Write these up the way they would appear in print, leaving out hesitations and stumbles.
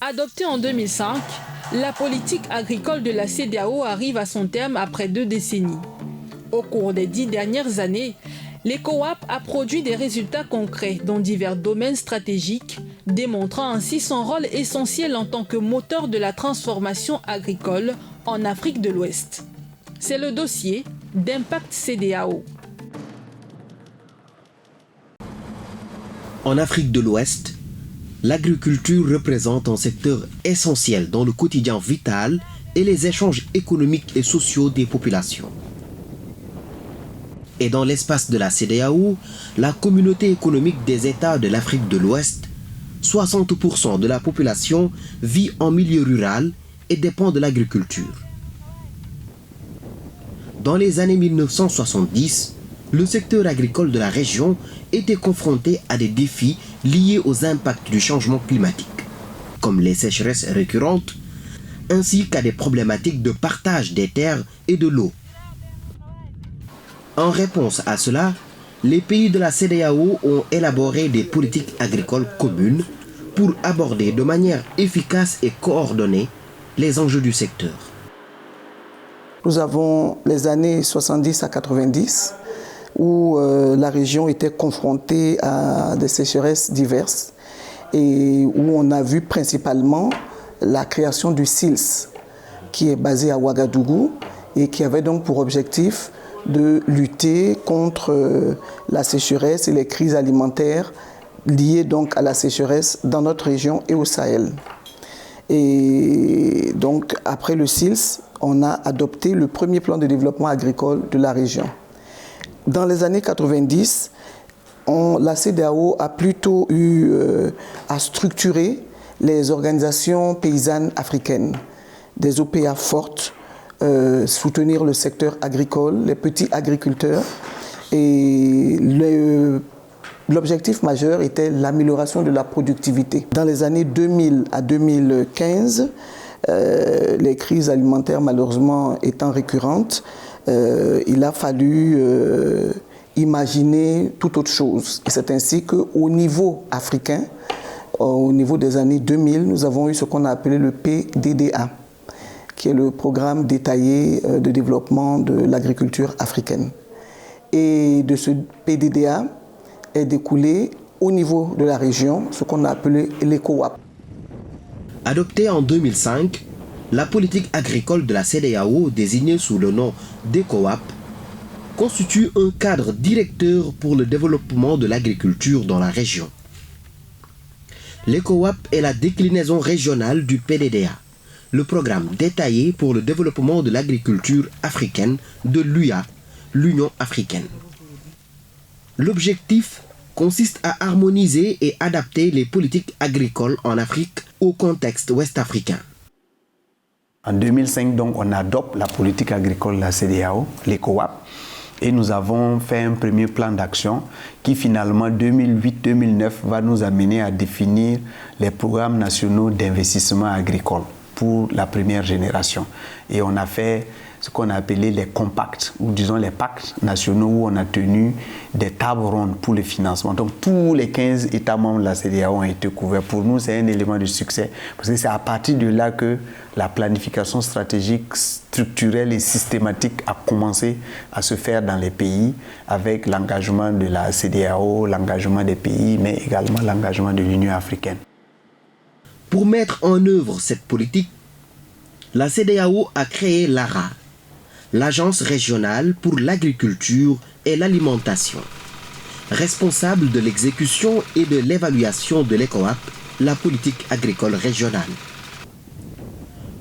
Adoptée en 2005, la politique agricole de la CEDEAO arrive à son terme après 2 décennies. Au cours des 10 dernières années, l'ECOWAP a produit des résultats concrets dans divers domaines stratégiques, démontrant ainsi son rôle essentiel en tant que moteur de la transformation agricole en Afrique de l'Ouest. C'est le dossier d'Impact CEDEAO. En Afrique de l'Ouest, l'agriculture représente un secteur essentiel dans le quotidien vital et les échanges économiques et sociaux des populations. Et dans l'espace de la CEDEAO, la communauté économique des États de l'Afrique de l'Ouest, 60% de la population vit en milieu rural et dépend de l'agriculture. Dans les années 1970, le secteur agricole de la région était confronté à des défis liés aux impacts du changement climatique, comme les sécheresses récurrentes, ainsi qu'à des problématiques de partage des terres et de l'eau. En réponse à cela, les pays de la CEDEAO ont élaboré des politiques agricoles communes pour aborder de manière efficace et coordonnée les enjeux du secteur. Nous avons les années 70 à 90 où la région était confrontée à des sécheresses diverses et où on a vu principalement la création du SILS qui est basé à Ouagadougou et qui avait donc pour objectif de lutter contre la sécheresse et les crises alimentaires liées donc à la sécheresse dans notre région et au Sahel. Et donc après le SILS, on a adopté le premier plan de développement agricole de la région. Dans les années 90, la CEDEAO a plutôt eu à structurer les organisations paysannes africaines, des OPA fortes, soutenir le secteur agricole, les petits agriculteurs. Et l'objectif majeur était l'amélioration de la productivité. Dans les années 2000 à 2015, les crises alimentaires malheureusement étant récurrentes, il a fallu imaginer toute autre chose. Et c'est ainsi qu'au niveau africain, au niveau des années 2000, nous avons eu ce qu'on a appelé le PDDA, qui est le programme détaillé de développement de l'agriculture africaine. Et de ce PDDA est découlé au niveau de la région ce qu'on a appelé l'ECOWAP. Adoptée en 2005, la politique agricole de la CEDEAO, désignée sous le nom d'ECOWAP, constitue un cadre directeur pour le développement de l'agriculture dans la région. L'ECOWAP est la déclinaison régionale du PDDA, le programme détaillé pour le développement de l'agriculture africaine de l'UA, l'Union africaine. L'objectif consiste à harmoniser et adapter les politiques agricoles en Afrique au contexte ouest-africain. En 2005, donc, on adopte la politique agricole de la CEDEAO, l'ECOWAP, et nous avons fait un premier plan d'action qui finalement 2008-2009 va nous amener à définir les programmes nationaux d'investissement agricole pour la première génération. Et on a fait ce qu'on a appelé les compacts, ou disons les pactes nationaux où on a tenu des tables rondes pour le financement. Donc tous les 15 États membres de la CEDEAO ont été couverts. Pour nous, c'est un élément de succès, parce que c'est à partir de là que la planification stratégique, structurelle et systématique a commencé à se faire dans les pays, avec l'engagement de la CEDEAO, l'engagement des pays, mais également l'engagement de l'Union africaine. Pour mettre en œuvre cette politique, la CEDEAO a créé l'ARA, l'Agence régionale pour l'agriculture et l'alimentation, responsable de l'exécution et de l'évaluation de l'ECOWAP, la politique agricole régionale.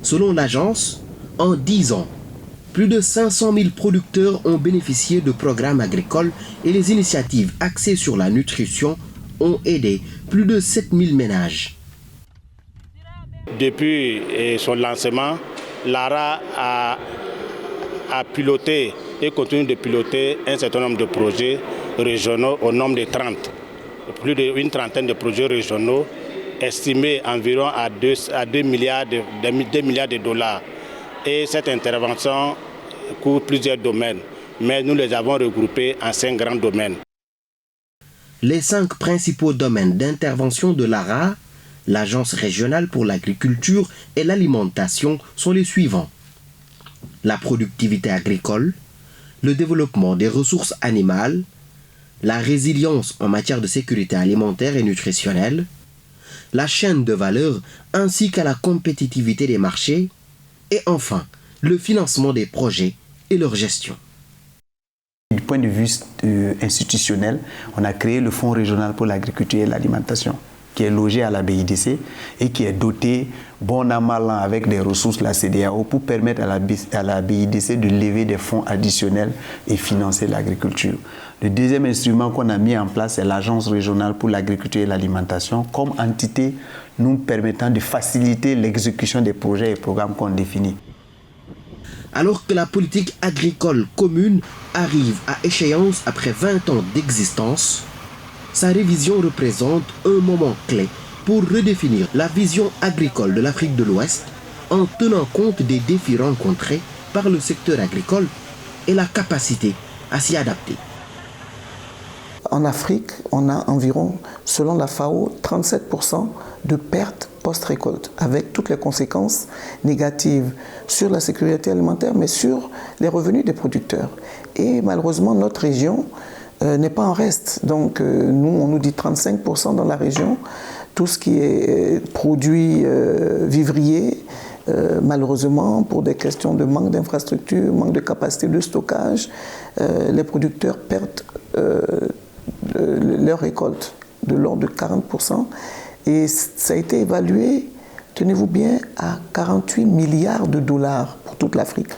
Selon l'agence, en 10 ans, plus de 500 000 producteurs ont bénéficié de programmes agricoles et les initiatives axées sur la nutrition ont aidé plus de 7 000 ménages. Depuis son lancement, l'ARA a piloté et continue de piloter un certain nombre de projets régionaux au nombre de 30. Plus d'une trentaine de projets régionaux estimés environ à 2 milliards de dollars. Et cette intervention couvre plusieurs domaines, mais nous les avons regroupés en 5 grands domaines. Les 5 principaux domaines d'intervention de l'ARA, l'Agence régionale pour l'agriculture et l'alimentation sont les suivants. La productivité agricole, le développement des ressources animales, la résilience en matière de sécurité alimentaire et nutritionnelle, la chaîne de valeur ainsi qu'à la compétitivité des marchés, et enfin, le financement des projets et leur gestion. Du point de vue institutionnel, on a créé le Fonds régional pour l'agriculture et l'alimentation, qui est logé à la BIDC et qui est doté bon an mal an avec des ressources de la CEDEAO pour permettre à la BIDC de lever des fonds additionnels et financer l'agriculture. Le deuxième instrument qu'on a mis en place, c'est l'Agence régionale pour l'agriculture et l'alimentation comme entité nous permettant de faciliter l'exécution des projets et programmes qu'on définit. Alors que la politique agricole commune arrive à échéance après 20 ans d'existence, sa révision représente un moment clé pour redéfinir la vision agricole de l'Afrique de l'Ouest en tenant compte des défis rencontrés par le secteur agricole et la capacité à s'y adapter. En Afrique, on a environ, selon la FAO, 37% de pertes post-récolte, avec toutes les conséquences négatives sur la sécurité alimentaire, mais sur les revenus des producteurs. Et malheureusement, notre région n'est pas en reste. Donc nous, on nous dit 35% dans la région. Tout ce qui est produit vivrier, malheureusement, pour des questions de manque d'infrastructures, manque de capacité de stockage, les producteurs perdent leur récolte de l'ordre de 40%. Et ça a été évalué, tenez-vous bien, à 48 milliards de dollars pour toute l'Afrique.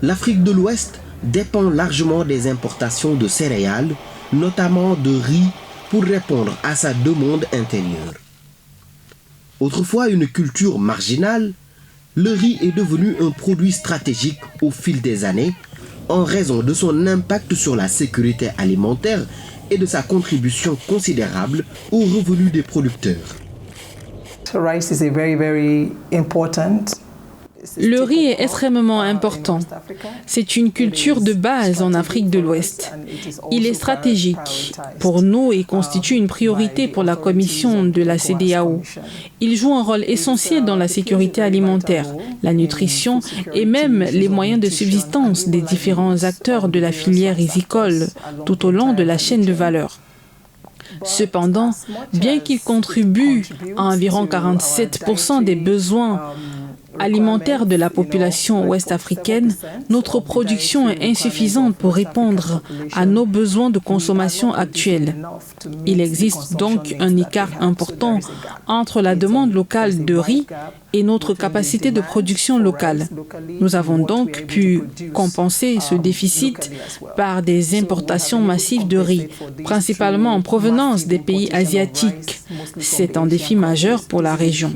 L'Afrique de l'Ouest dépend largement des importations de céréales, notamment de riz, pour répondre à sa demande intérieure. Autrefois une culture marginale, le riz est devenu un produit stratégique au fil des années en raison de son impact sur la sécurité alimentaire et de sa contribution considérable aux revenus des producteurs. Le riz est extrêmement important. C'est une culture de base en Afrique de l'Ouest. Il est stratégique pour nous et constitue une priorité pour la Commission de la CEDEAO. Il joue un rôle essentiel dans la sécurité alimentaire, la nutrition et même les moyens de subsistance des différents acteurs de la filière rizicole tout au long de la chaîne de valeur. Cependant, bien qu'il contribue à environ 47% des besoins alimentaire de la population ouest-africaine, notre production est insuffisante pour répondre à nos besoins de consommation actuels. Il existe donc un écart important entre la demande locale de riz et notre capacité de production locale. Nous avons donc pu compenser ce déficit par des importations massives de riz, principalement en provenance des pays asiatiques. C'est un défi majeur pour la région.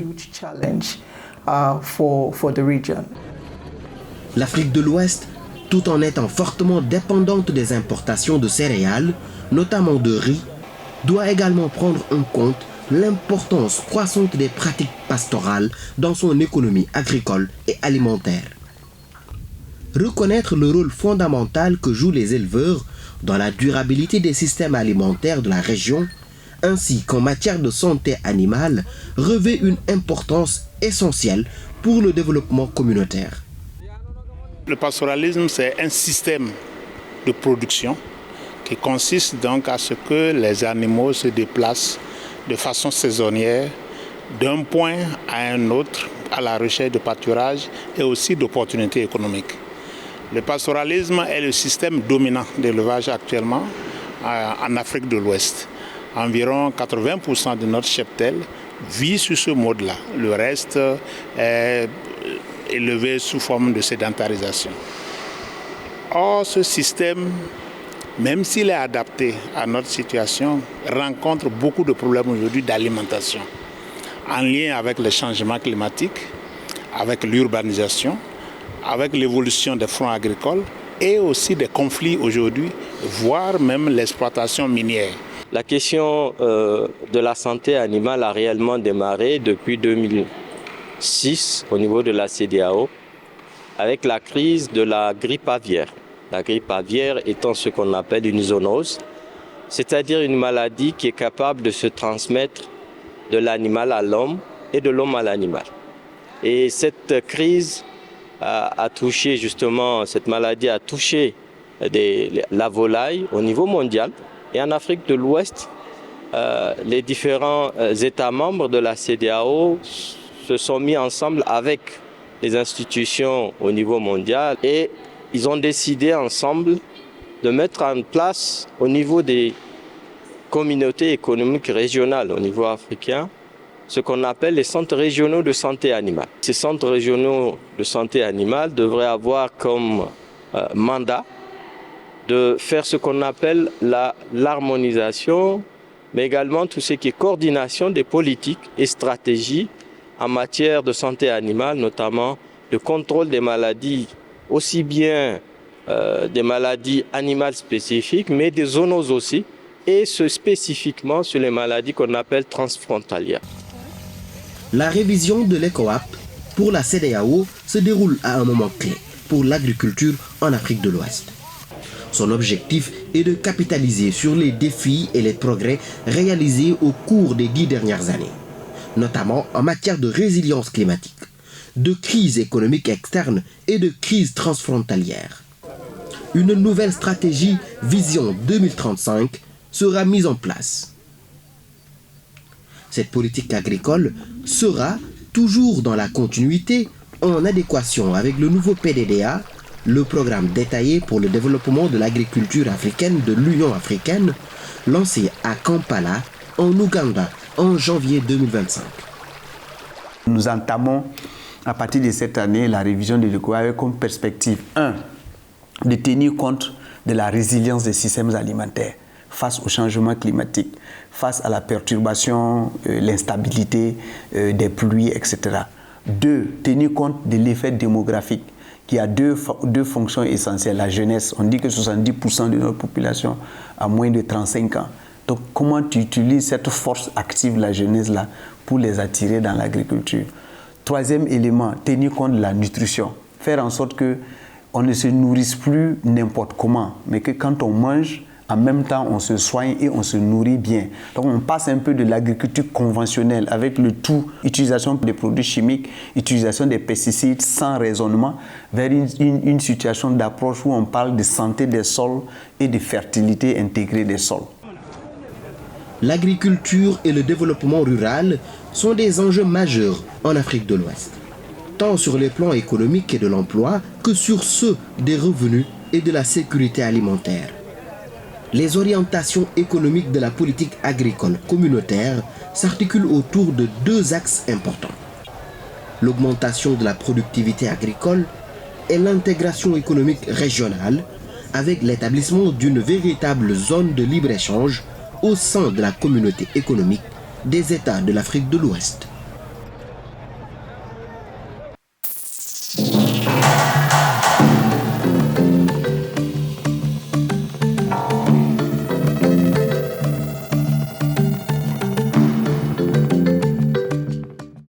L'Afrique de l'Ouest, tout en étant fortement dépendante des importations de céréales, notamment de riz, doit également prendre en compte l'importance croissante des pratiques pastorales dans son économie agricole et alimentaire. Reconnaître le rôle fondamental que jouent les éleveurs dans la durabilité des systèmes alimentaires de la région, ainsi qu'en matière de santé animale, revêt une importance essentielle pour le développement communautaire. Le pastoralisme, c'est un système de production qui consiste donc à ce que les animaux se déplacent de façon saisonnière d'un point à un autre à la recherche de pâturage et aussi d'opportunités économiques. Le pastoralisme est le système dominant d'élevage actuellement en Afrique de l'Ouest. Environ 80% de notre cheptel vit sur ce mode-là. Le reste est élevé sous forme de sédentarisation. Or, ce système, même s'il est adapté à notre situation, rencontre beaucoup de problèmes aujourd'hui d'alimentation, en lien avec les changements climatiques, avec l'urbanisation, avec l'évolution des fronts agricoles et aussi des conflits aujourd'hui, voire même l'exploitation minière. La question de la santé animale a réellement démarré depuis 2006 au niveau de la CEDEAO avec la crise de la grippe aviaire. La grippe aviaire étant ce qu'on appelle une zoonose, c'est-à-dire une maladie qui est capable de se transmettre de l'animal à l'homme et de l'homme à l'animal. Et cette crise a touché justement, cette maladie a touché la volaille au niveau mondial. Et en Afrique de l'Ouest, les différents États membres de la CEDEAO se sont mis ensemble avec les institutions au niveau mondial et ils ont décidé ensemble de mettre en place au niveau des communautés économiques régionales au niveau africain ce qu'on appelle les centres régionaux de santé animale. Ces centres régionaux de santé animale devraient avoir comme mandat de faire ce qu'on appelle l'harmonisation, mais également tout ce qui est coordination des politiques et stratégies en matière de santé animale, notamment le contrôle des maladies, aussi bien des maladies animales spécifiques, mais des zoonoses aussi, et spécifiquement sur les maladies qu'on appelle transfrontalières. La révision de l'ECOWAP pour la CEDEAO se déroule à un moment clé pour l'agriculture en Afrique de l'Ouest. Son objectif est de capitaliser sur les défis et les progrès réalisés au cours des 10 dernières années, notamment en matière de résilience climatique, de crise économique externe et de crise transfrontalière. Une nouvelle stratégie Vision 2035 sera mise en place. Cette politique agricole sera toujours dans la continuité, en adéquation avec le nouveau PDDA, le programme détaillé pour le développement de l'agriculture africaine de l'Union africaine, lancé à Kampala, en Ouganda, en janvier 2025. Nous entamons, à partir de cette année, la révision de l'ECOWAP avec comme perspective 1. de tenir compte de la résilience des systèmes alimentaires face au changement climatique, face à la perturbation, l'instabilité des pluies, etc. 2. Tenir compte de l'effet démographique qui a deux fonctions essentielles. La jeunesse, on dit que 70% de notre population a moins de 35 ans. Donc comment tu utilises cette force active, la jeunesse-là, pour les attirer dans l'agriculture? 3e élément, tenir compte de la nutrition. Faire en sorte qu'on ne se nourrisse plus n'importe comment, mais que quand on mange, en même temps, on se soigne et on se nourrit bien. Donc, on passe un peu de l'agriculture conventionnelle avec le tout, utilisation des produits chimiques, utilisation des pesticides sans raisonnement, vers une situation d'approche où on parle de santé des sols et de fertilité intégrée des sols. L'agriculture et le développement rural sont des enjeux majeurs en Afrique de l'Ouest, tant sur les plans économiques et de l'emploi que sur ceux des revenus et de la sécurité alimentaire. Les orientations économiques de la politique agricole communautaire s'articulent autour de 2 axes importants: l'augmentation de la productivité agricole et l'intégration économique régionale, avec l'établissement d'une véritable zone de libre-échange au sein de la communauté économique des États de l'Afrique de l'Ouest.